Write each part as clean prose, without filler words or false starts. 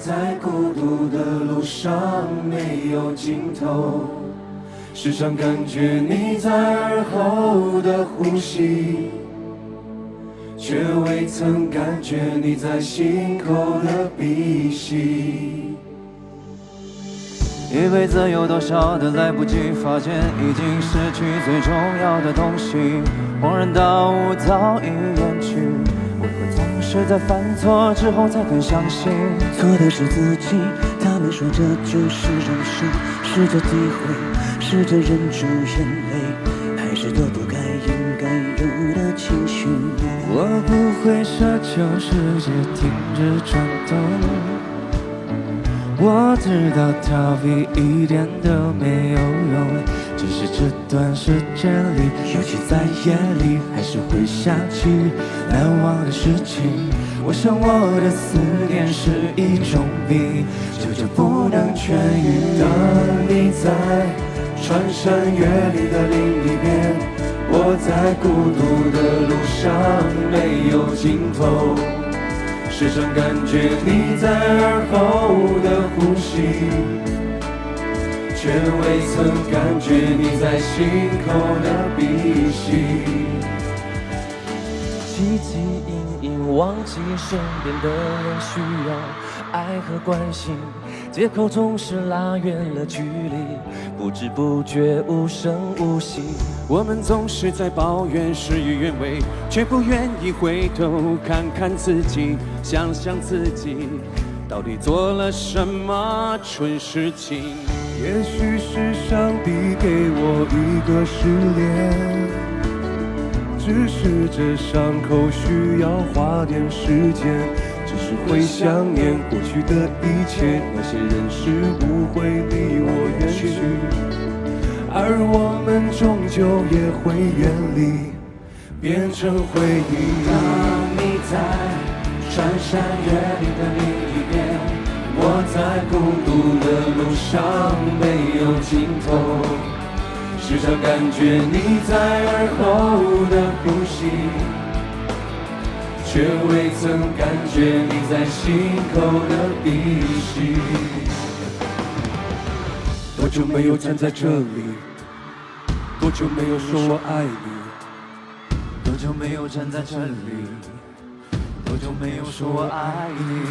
在孤独的路上没有尽头，时常感觉你在耳后的呼吸，却未曾感觉你在心口的鼻息。一辈子有多少的来不及发现，已经失去最重要的东西，恍然大悟早已远去。为何总是在犯错之后才肯相信错的是自己？他们说这就是人生，试着体会，试着忍住眼泪，还是躲不开应该有的情绪。我不会奢求世界停止转动，我知道逃避一点都没有用，只是这段时间里，尤其在夜里，还是会想起难忘的事情。我想我的思念是一种病，久久不能痊愈。当你在穿山越岭的另一边，我在孤独的路上没有尽头，时常感觉你在耳后的呼吸，却未曾感觉你在心口的鼻息。汲汲营营忘记身边的人需要爱和关心，借口总是拉远了距离，不知不觉无声无息。我们总是在抱怨事与愿违，却不愿意回头看看自己，想想自己到底做了什么蠢事情。也许是上帝给我一个试炼，只是这伤口需要花点时间，只是会想念过去的一切，那些人事物会离我远去，而我们终究也会远离，变成回忆。当你在穿山越岭的另一边，我在孤独的路上没有尽头，时常感觉你在耳后的呼吸，却未曾感觉你在心口的鼻息。多久没有站在这里？多久没有说我爱你？多久没有站在这里？多久没有说我爱你？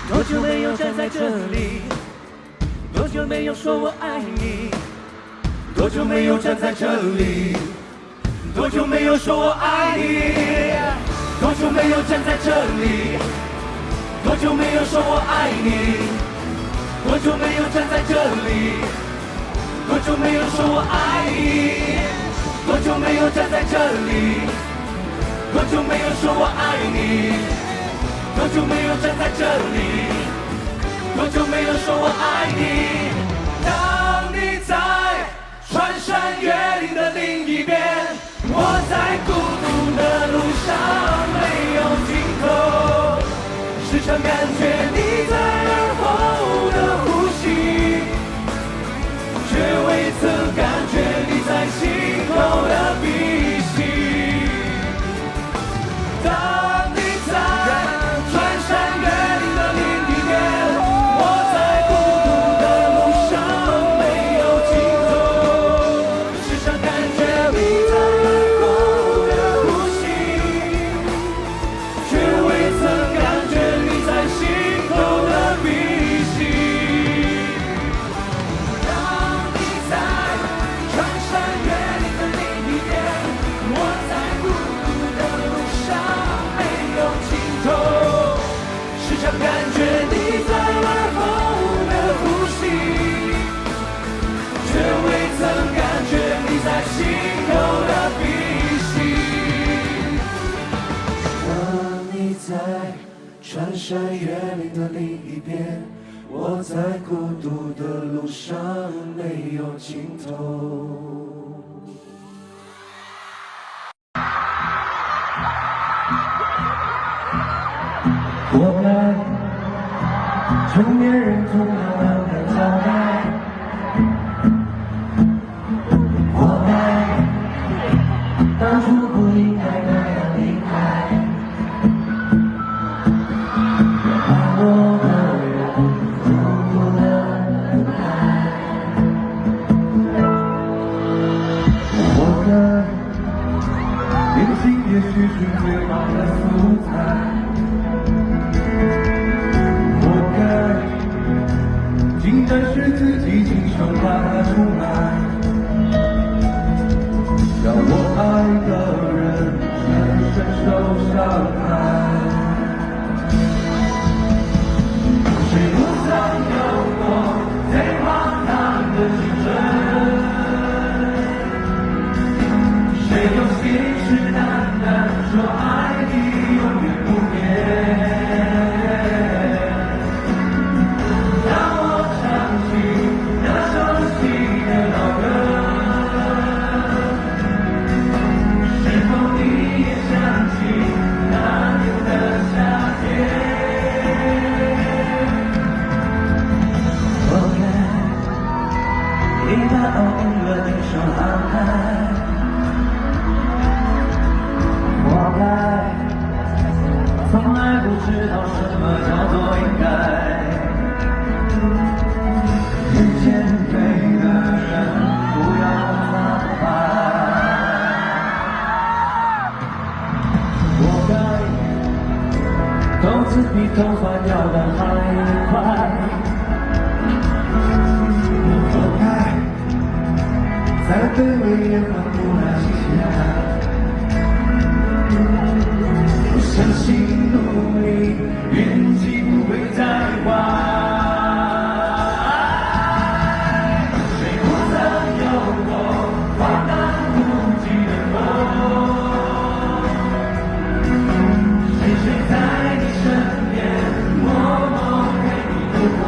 多久没有站在这里？多久没有说我爱你？多久没有站在这里？多久没有说我爱你？多久没有站在这里？多久没有说我爱你？多久没有站在这里？多久没有说我爱你？多久没有站在这里？多久没有说我爱你？多久没有站在这里？多久没有说我爱你？当你在穿山越岭的另一边，我在孤独的路上没有尽头，时常感觉你在耳后的呼吸，却未曾感觉你在心口的鼻息。当你在穿山越岭的另一边，我在孤独的路上没有尽头，时常感觉你在耳后的呼吸，却未曾感觉你在心口的鼻息。当你在穿山越岭的另一边，我在孤独的路上没有尽头，时常感觉你在耳后的呼吸，却未曾感觉你在心口的鼻息。当你在穿山越岭的另一边，我在孤独的路上没有尽头。活该，成年人总要懒得交代。活该，当初不应该那样离开。爱我的人，手放开。活该，从来不知道什么叫做应该。遇见对的人，不要那么快。活该，头子比头发掉的还快。活该，再卑微也换不来期待。我相信努力，运气不会再坏。谁不曾有过荒诞不羁的梦？谁在你身边默默陪你度过？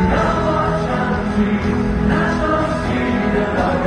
让我唱起那熟悉的老歌。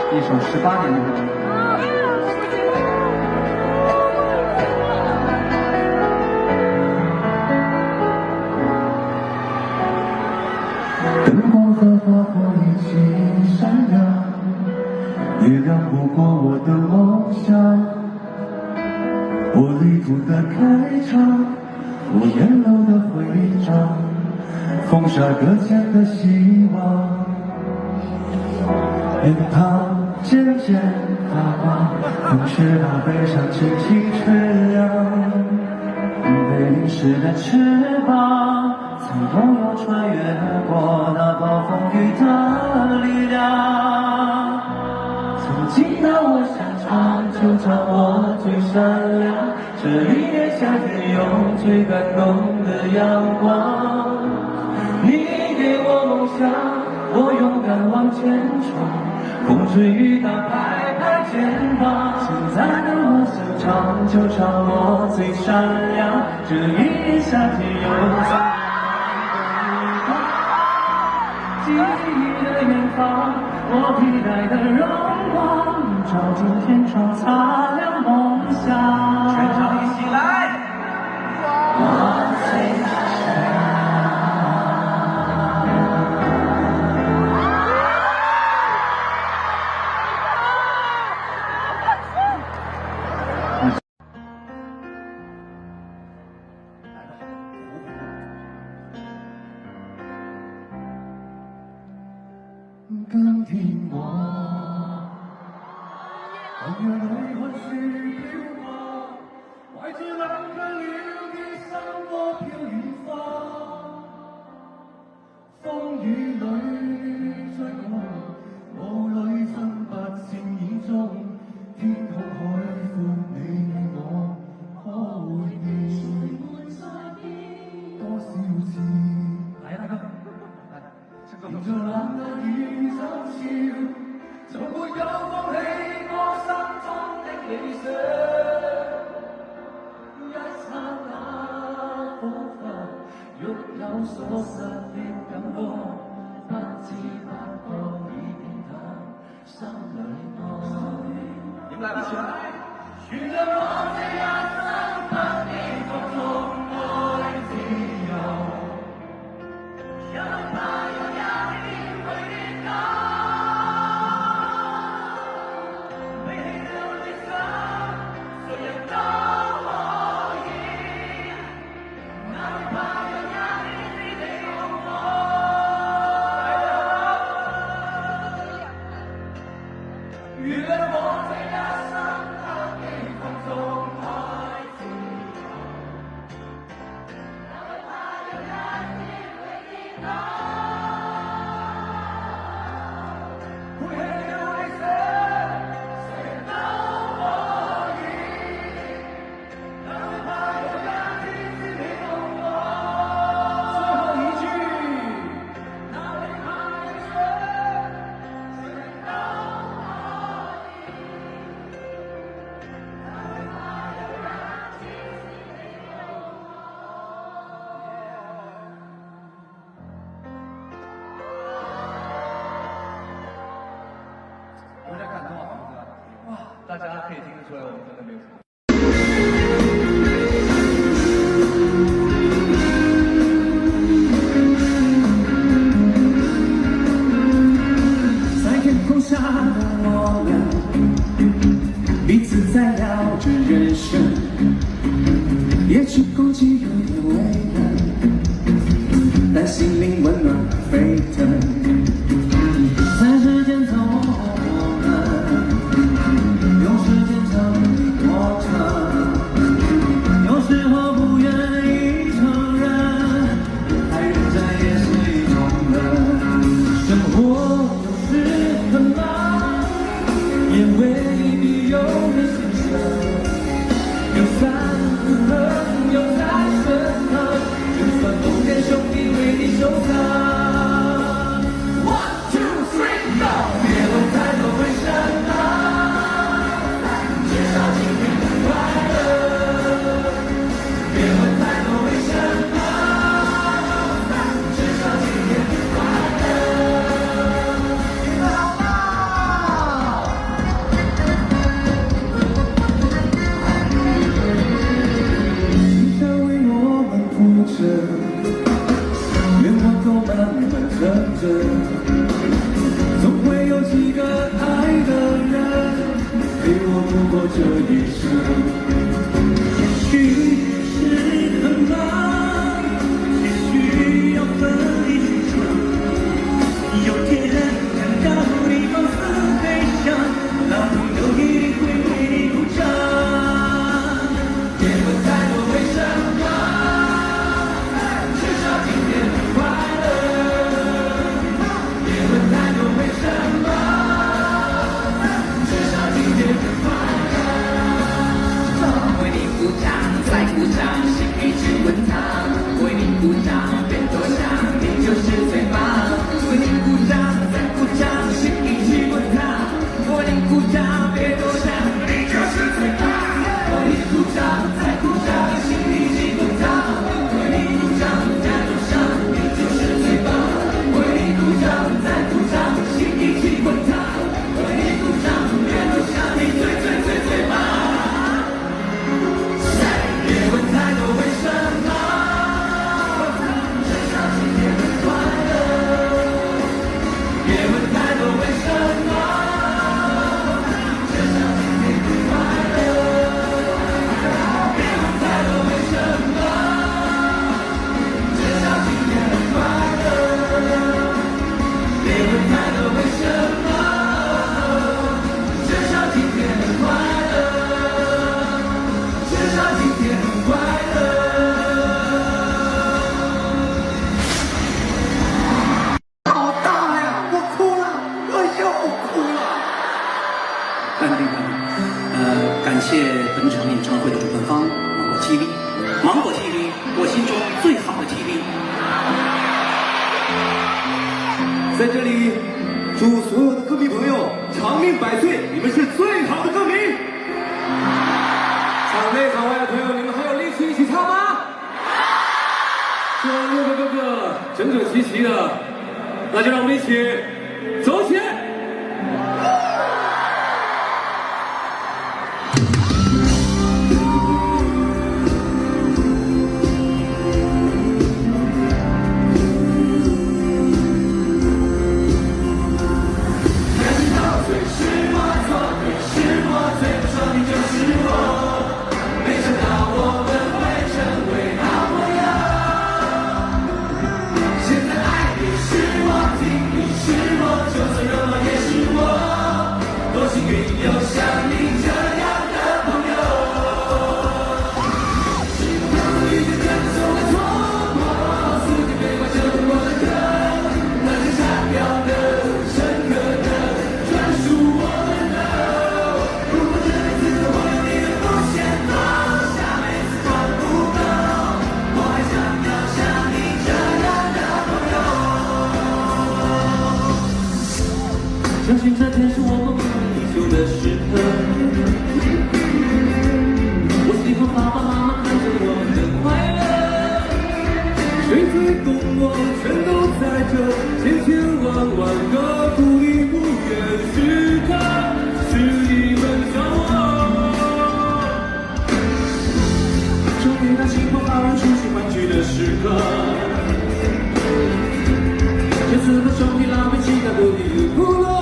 一首18年的歌。灯光和花火一起闪亮，月亮不过我的梦想。我旅途的开场，我沿路的徽章，风沙搁浅的希望。脸庞渐渐发光，风是把悲伤轻轻吹凉。被淋湿的翅膀，曾拥有穿越过那暴风雨的力量。曾经的我想唱，就唱我最善良。这一年夏天有最感动的阳光。你给我梦想，我勇敢往前冲。风吹雨打，拍拍肩膀。现在的我想唱，就唱我最善良。这一年夏天有最记忆的远方，我披戴的荣光，照进天窗，擦亮梦想。全场一起来！我最善良。更听我，但愿泪还是飄過，懷着冷卻了的心窩飄遠方。風雨裏追趕，霧裏分不清影蹤，天空海闊你我可會變？多少次？嚟啊大哥！迎着冷眼與嘲笑，就沒有放棄我心中的理想。一剎那。所思的感动，把几把火一点烫，伤了我。你们来不起来！许了我在崖上把你放纵爱自由，想把有压力为你高，没有理想，所有都可以，哪怕有压力你得有我。许了我在崖上。有点感动啊，哇！大家可以听得出来，我们真的没有什么。在天空下的我俩，彼此在聊着人生，也许空气有点微冷，但心灵温暖沸腾。在时间走。愿望都慢慢成真，总会有几个爱的人陪我度过这一生。也许是很忙，也许要分离去想，有天看到你放肆飞翔，老朋友一定会为你鼓掌。别问太多为什么。感谢本场演唱会的主办方芒果 TV， 芒果 TV， 我心中最好的 TV。在这里，祝所有的歌迷朋友长命百岁，你们是最好的歌迷。场内场外的朋友，你们还有力气一起唱吗？希望六个哥哥整整齐齐的，那就让我们一起走起来。相信这天是我们已久的时刻。我希望爸爸妈妈看着我们的快乐。谁最懂我，全都在这千千万万个不离不远时刻，是你们掌握。终于让亲朋好友出席欢聚的时刻。这次的兄弟拉美期待不离不落。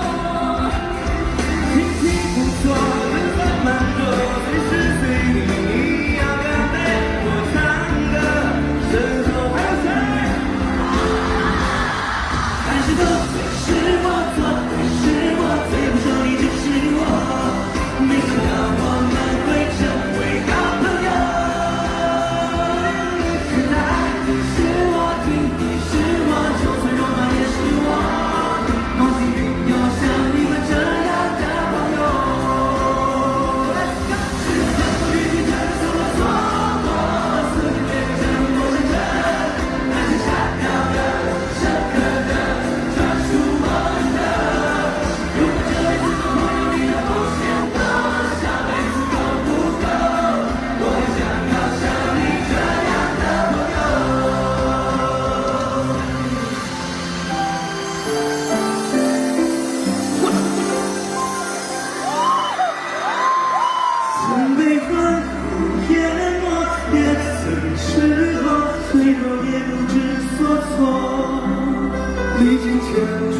历经千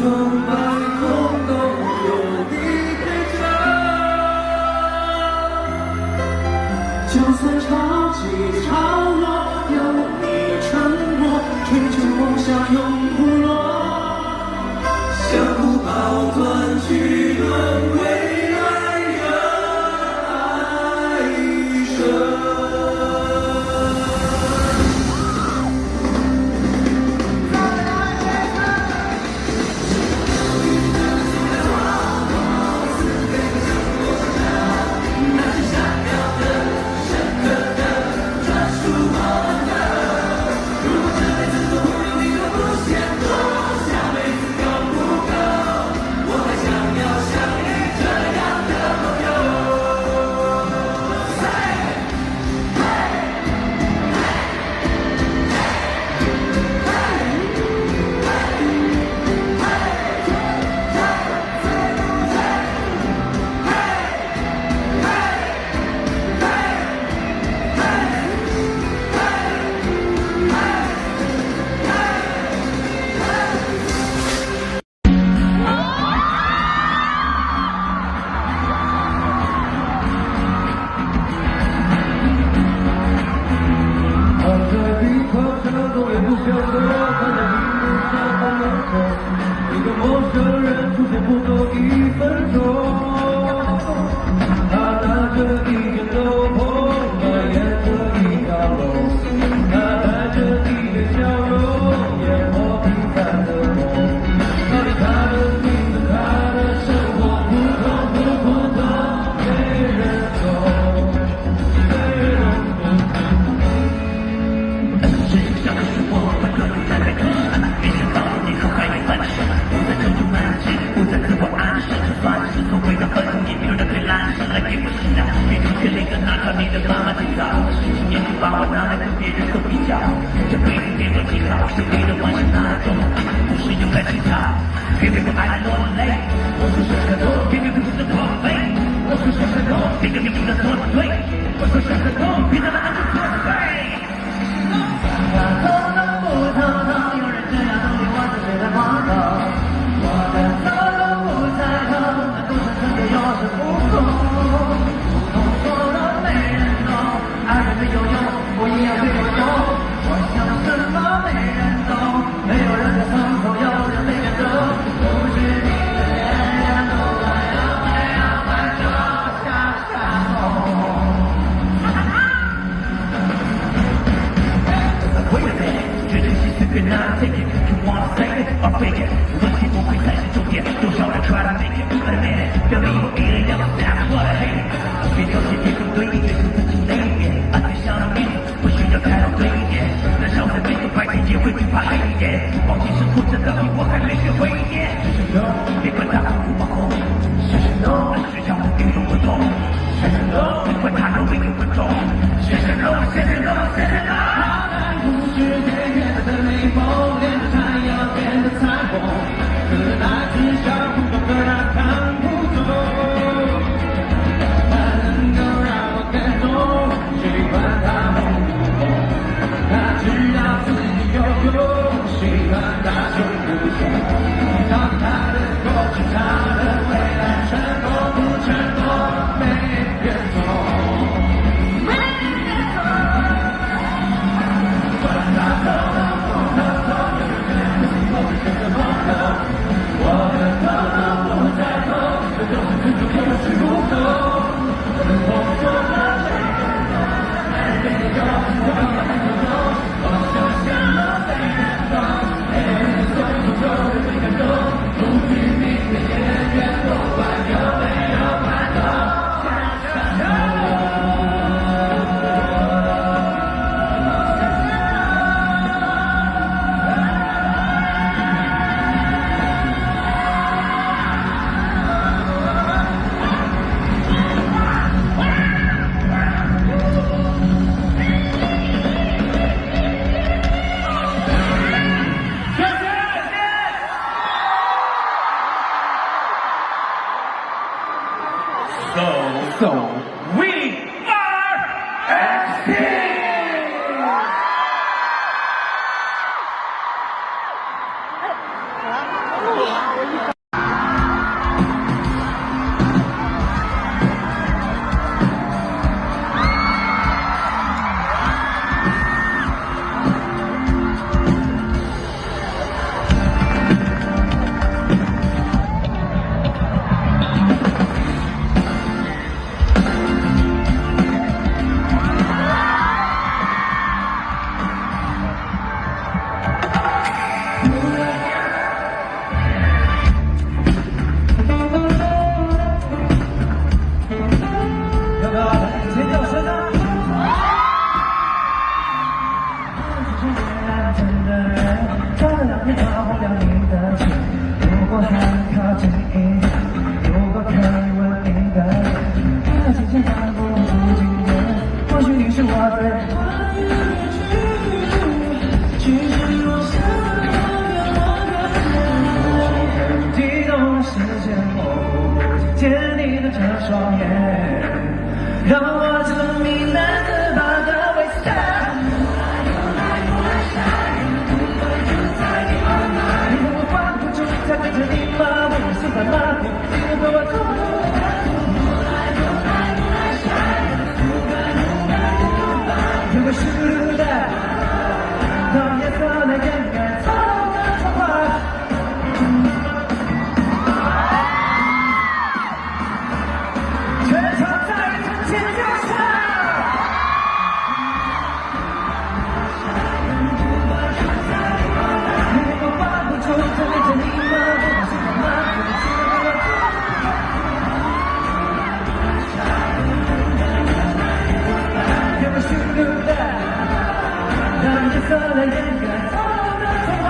疮百孔，都有你陪着。就算潮起潮落，有你沉默，追求梦想永不落。相互抱团去轮回。一个陌生人出现不够1分钟，他拿着一件斗篷，蜿着一条龙，他带着一脸笑容，淹没平凡的梦。到底他的名字，他的生活，普通不普通，没人懂，没人懂。谁想的是我，把各种站在可视，没想到你和还有反射，不再追逐满街，不再自我暗示，就算是所谓的合同，也没有人可以拦视来给我信仰。别出现那个拿着你的妈妈今早。也许把我拿来跟别人做比较。这辈子给我记好，谁给的我是哪种？不是用来乞讨，别为我爱落泪。我说是很多，别为不是破费。我说是很多，别为不是错对。我说是很多，别让他按着错对。我偷偷不偷偷，有人这样对我是谁的光头？我的偷偷不猜透，那都是真的有恃无恐。不懂说的没人懂，爱人的有用，不一样对我用。我想什么没人懂，没有人在承受，有人没感动。不知你的恋人都快要没有白头下下红。Wait a minute，绝对是随便拿 take it，you wanna say it or fake it，问题不会才是重点，多少人 try to make it。Wait a minute，表明我一人要 that's what I hate。别挑剔，别不对，别说自己累一点，安全像命，不需要太劳累一点。燃烧在每个白天也会惧怕黑一点，忘记生活这道理我还没学会一点。别管他不爆红，学校不给用不同，别管他有没有不中，学生肉，学生肉，学生肉。不是天边的雷锋，连着太阳变得彩虹，可那至少不懂得他看不懂，他能够让我感动，谁管他红不红？他知道自己有用，谁管他凶不凶？当他的过去，他的未来，成功不成功，没人懂。So we are FC。让我证明难自拔的微笑。你和我关不住，才对着你吗？我喜欢吗？你和我走。如果是的，当夜色来掩盖错的谎话。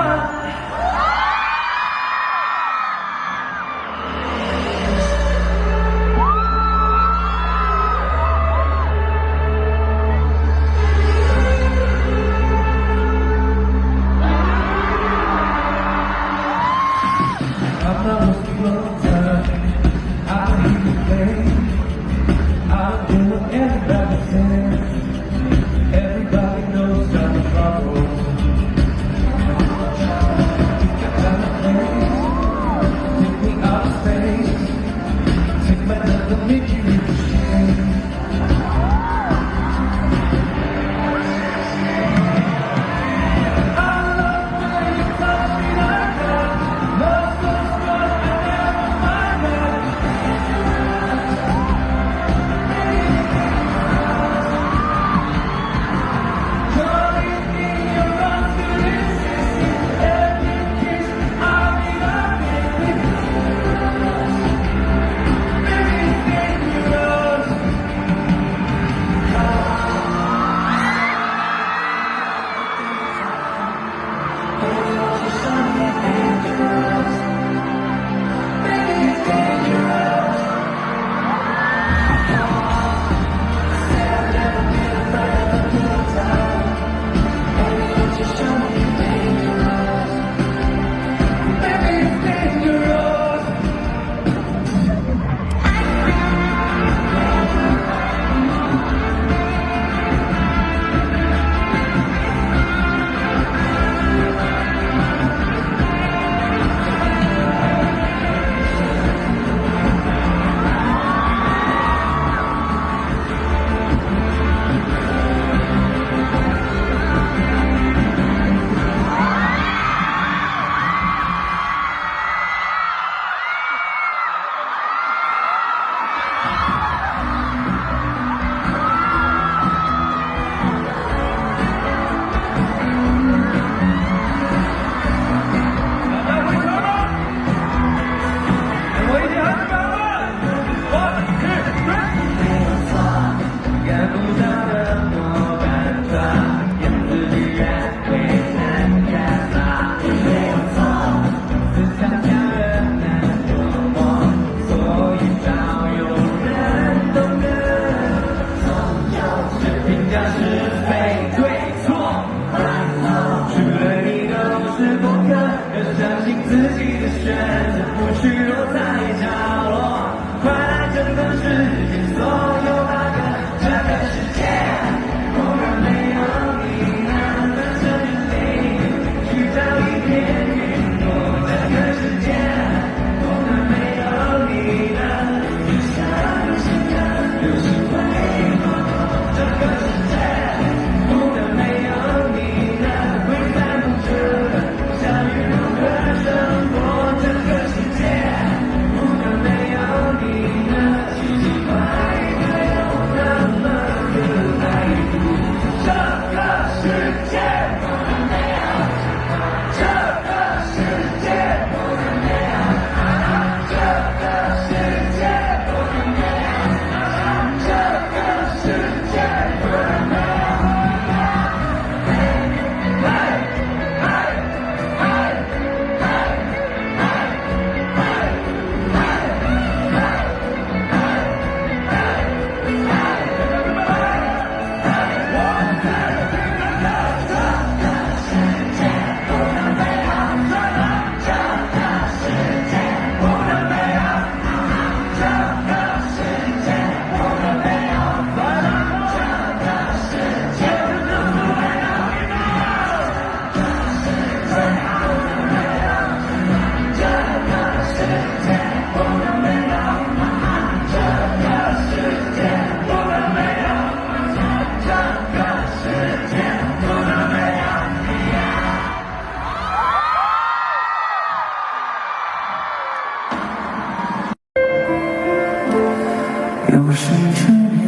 有生之年，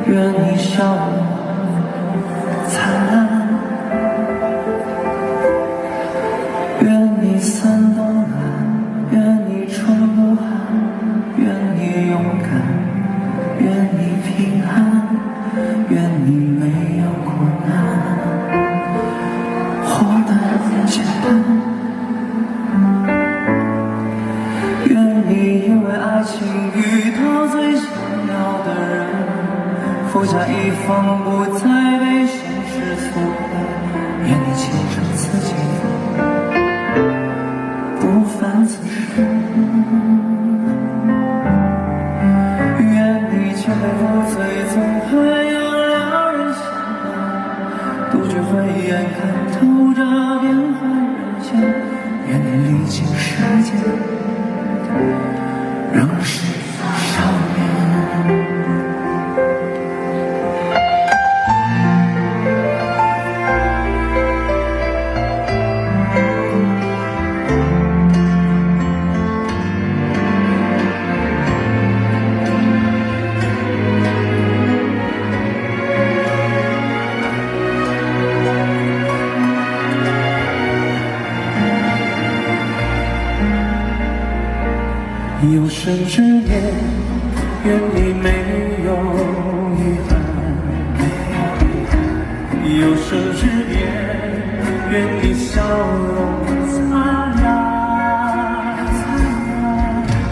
愿你笑容灿烂，愿你伞冬暖，愿你春不寒，愿你勇敢，愿你平安，愿你没有苦难，活得简单。愿你因为爱情遇到最想要的人，富甲一方，不再被现实阻拦。愿你前程似锦，不凡此生。愿你千杯不醉，总会有两人相伴，杜绝慧眼看透这变幻人间。愿你历经世间，仍是少年。有生之年，愿你没有遗憾；有生之年，愿你笑容灿烂。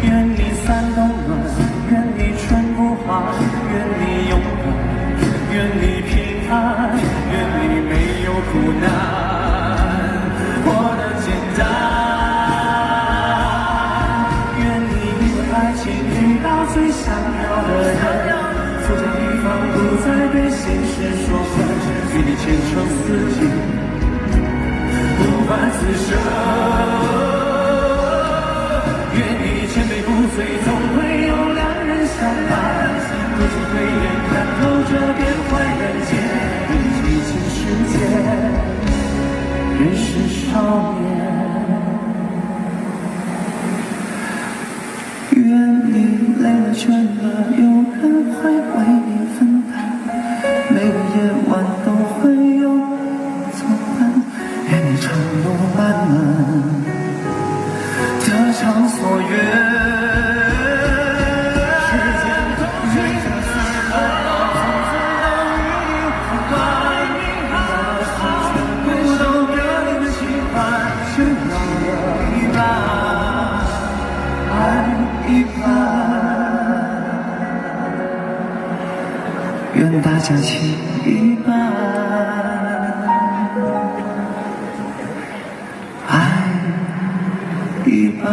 愿你伞冬暖，愿你春不寒，愿你勇敢，愿你平安，愿你没有苦难，活得简单。遇到最想要的人，富甲一方，不再被现实所困。愿你前程似锦，不凡此生。愿你千杯不醉，总会有两人相伴。不经慧眼看透这变幻人间，历经世间，仍是少年。愿你累了倦了，有人会为你分担，每个夜晚都会有作伴。愿你承诺满满，得偿所愿。时间都追着死的，从此都与你无关。不懂得你的喜欢，只要我一半。一半，愿大家情一半，爱一半。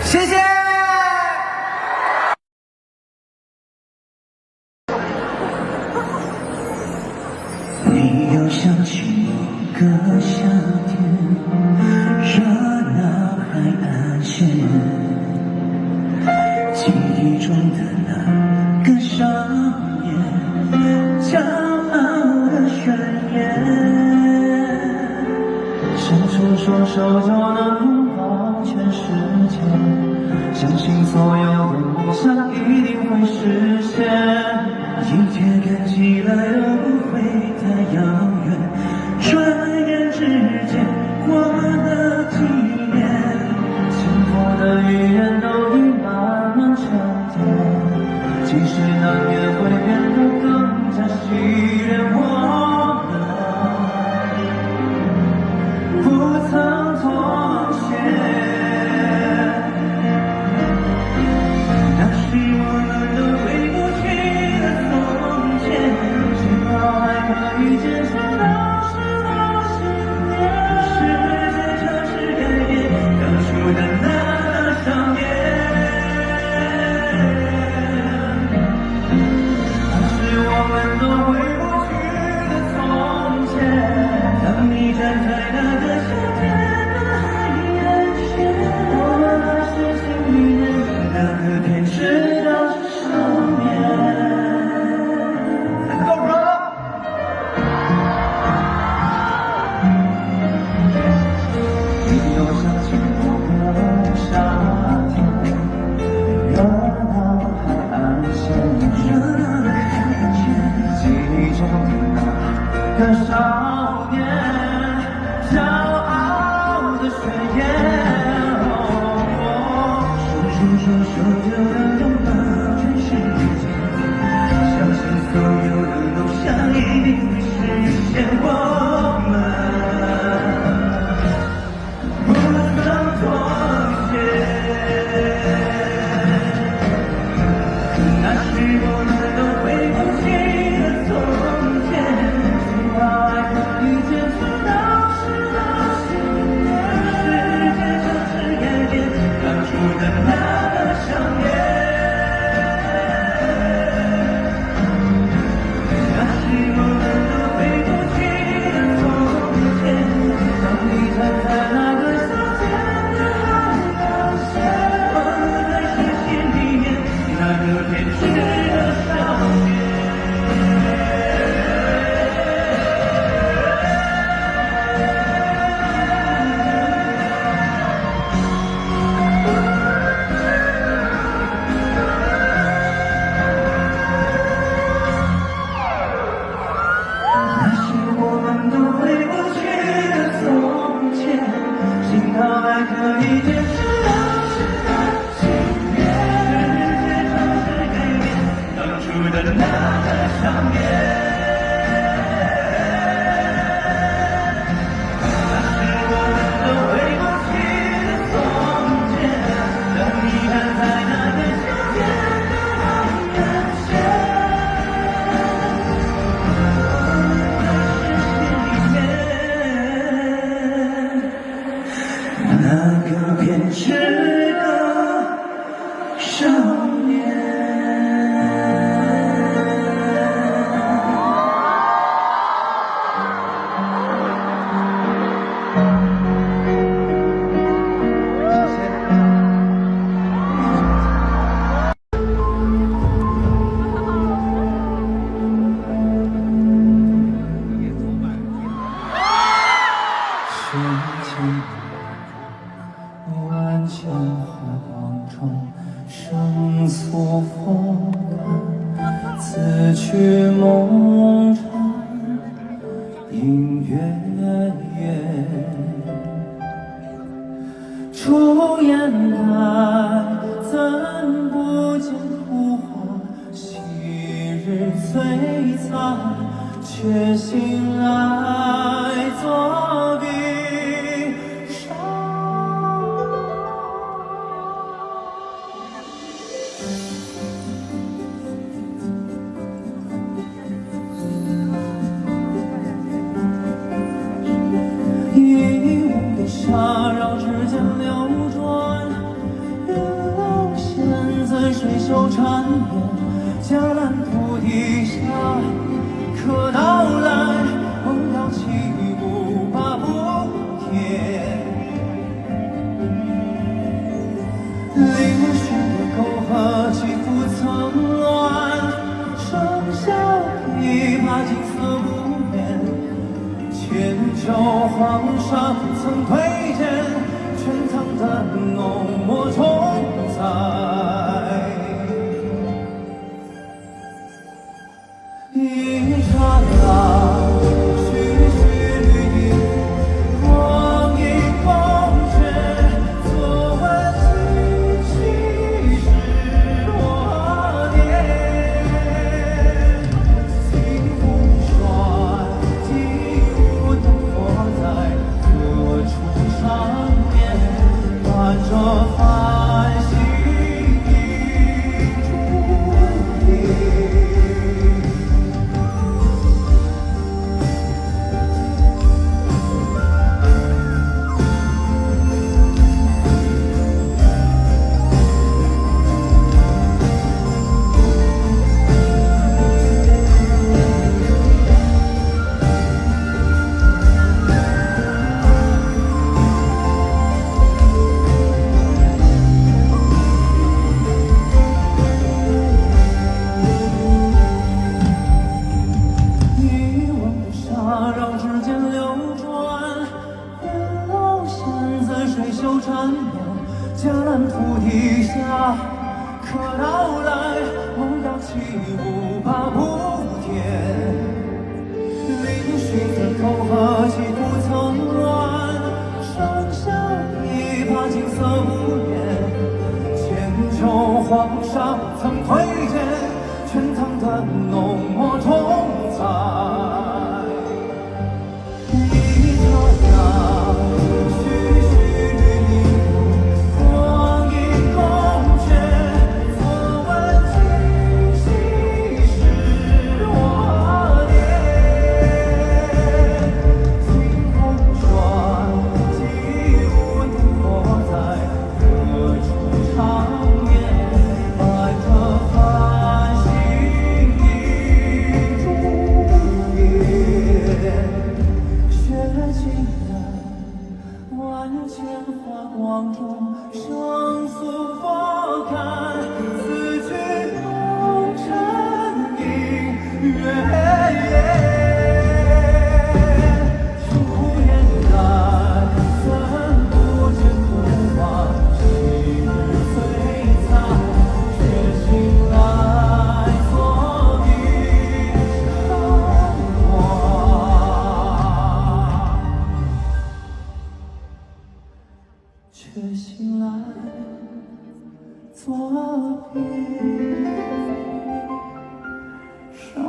谢谢。中的那个少年，骄傲的宣言，伸出双手就能拥抱全世界，相信所有的梦想一定会实现，一切看起来都不会太遥远，转眼之间过了几年，幸福的语言都已慢慢沉淀，其实难免会变得更加洗练，我们不曾妥协。少年，骄傲的宣言，伸出双手就能拥抱全世界，相信所有的梦想一定会实现，我们不曾妥协。那是我们都回不去的从前。那个偏执的少年。万千火光中，生诉风干，此去梦长，隐约约。朱颜改，怎不见枯黄？昔日璀璨，却醒来作笔。沙绕指尖流转，悠闲在水袖缠绵，江南土地下，可到来梦摇起舞把不甜。灵魂寻的沟壑起伏皇上曾推荐全唐的浓墨重彩。一刹那，徐徐绿荫，光阴公爵，坐问今夕是我年。清风传，几乎灯火在何处长眠？伴着繁星映烛影。江南土地下，可到来，梦到起舞把不甜。临寻子口和旗不曾乱，上下一把金色无言。千秋皇上曾推荐全唐的浓墨重彩。却醒来，作笔上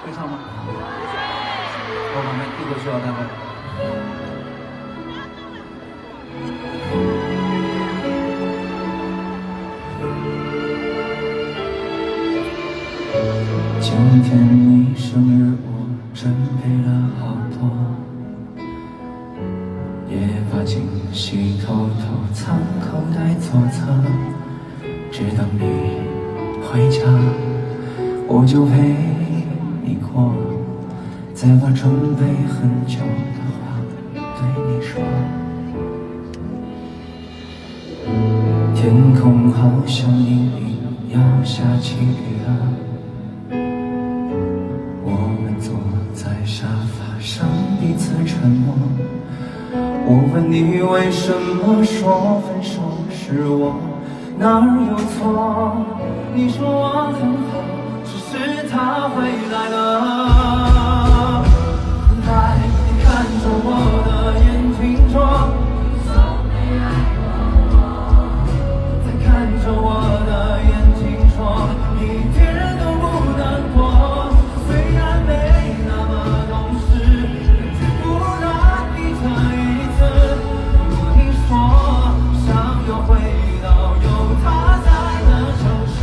会唱吗？我们递过去了，待会。今天你生日，我准备了好多，也把惊喜偷偷藏口袋左侧，只等你回家，我就陪你过，再把准备很久的话对你说。天空好像隐隐要下起雨了，我们坐在沙发上彼此沉默。我问你为什么说分手是我哪儿有错，你说我很好，只是他回来了。来，你看着我的眼睛说，再看着我的眼睛说，一点都不难过。虽然没那么懂事，却不难一次一次。如果你说想要回到有他在的城市，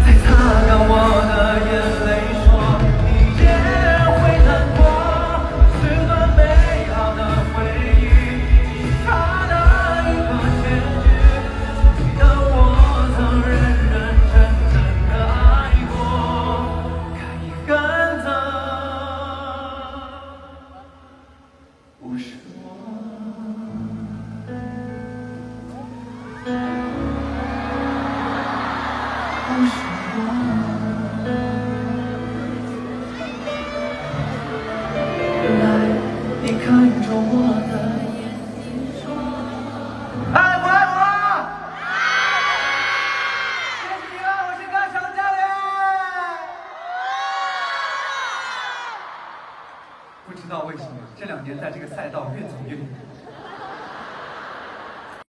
再擦干我的眼泪，说你也会难过，是段美好的回忆，它的一个结局，记得我曾认认真真的爱过，可遗憾的不是我。不是我，原来你看着我的眼睛说，爱不爱我？谢谢你了，我是高翔教练。不知道为什么这2年在这个赛道越走越远。